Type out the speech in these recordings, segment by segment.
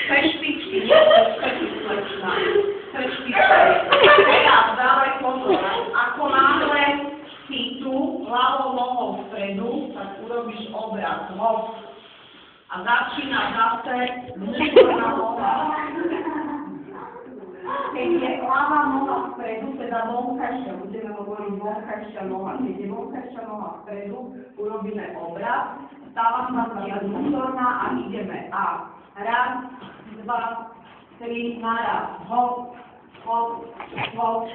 Prešpičky, nie prešpičky, slečna. Prešpičky. Teraz dávaj pozor. Ako náhle si tu ľavou nohou vpredu, tak urobíš obrat. A začína zase vnútorná noha. Keď je ľavá noha vpredu, teda vonkajšia, budeme hovoriť vonkajšia noha. Keď je vonkajšia noha vpredu, urobíme obrat. Stáva sa vnútorná a ideme. A raz, dva, tri, naraz. Hop, hop, hop, hop.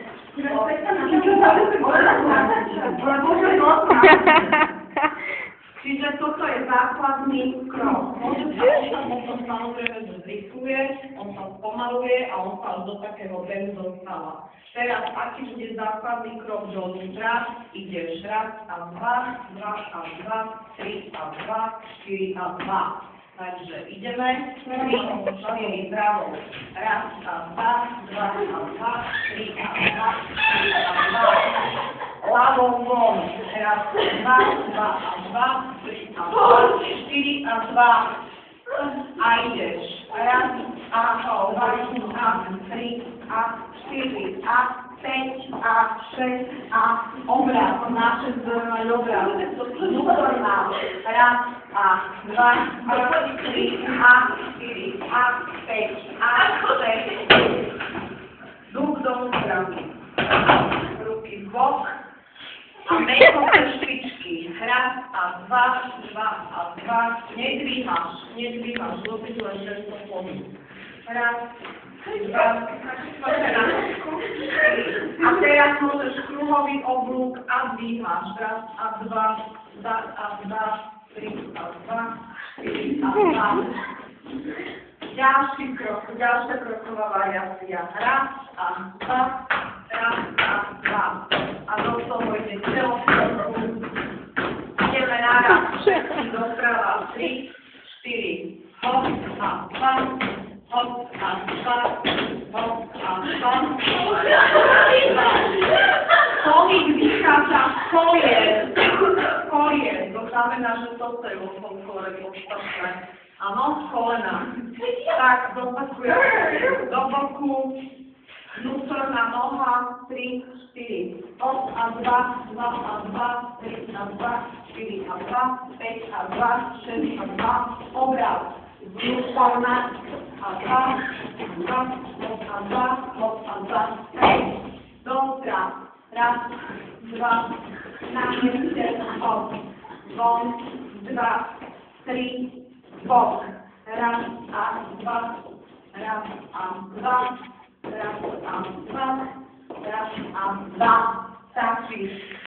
Čiže toto je základný krok. Môže sa potom samozrejme zrýchluje, on sa spomaluje a on sa do takého behu dostáva. Teraz, aký bude základný krok dovnútra, ideš raz a dva, tri a dva, štyri a dva. Takže ideme, 3, 4, bravo. Raz a dva, tri a dva, štyri a dva. Ľavou von. Raz, dva, tri a dva, štyri a dva. A ideš. Raz, a dva, a tri, a štyri, a 5, a 6, a obrat. Naše zrna obrat. Vnútorná. Raz, a dva, tri, a štyri, a 5, a 6. Ruch dovnútra. Ruky bok. A mekové špičky. Raz a dva, nedvíhaš, dopytuješ tento pohyb. Raz, dva, a teraz môžeš kruhový oblúk a dvíhaš. Raz a dva, tri a dva, štyri a dva. Ďalší krok, ďalšia kroková variácia. Raz a dva. A do toho ide celou kroku. Ideme naraz. Doprava 3, 4. Hop a dva. Hop a dva. Hop a dva. Pohyb vychádza z kolien. To znamená, že toto je vo folklore podstatné. Áno, kolena. Tak, zopakujeme do boku. Vnútorná noha, 3, 4, hop a 2, 3 a 2, 4 a 2, 5 a 2, 6 a 2, obrat. Vnútorná a 2, hop a 2, 5. Dotra. Raz, dva, na mieste, hop. Von, 2, 3, bok. Raz a 2, raz a dva, stačí.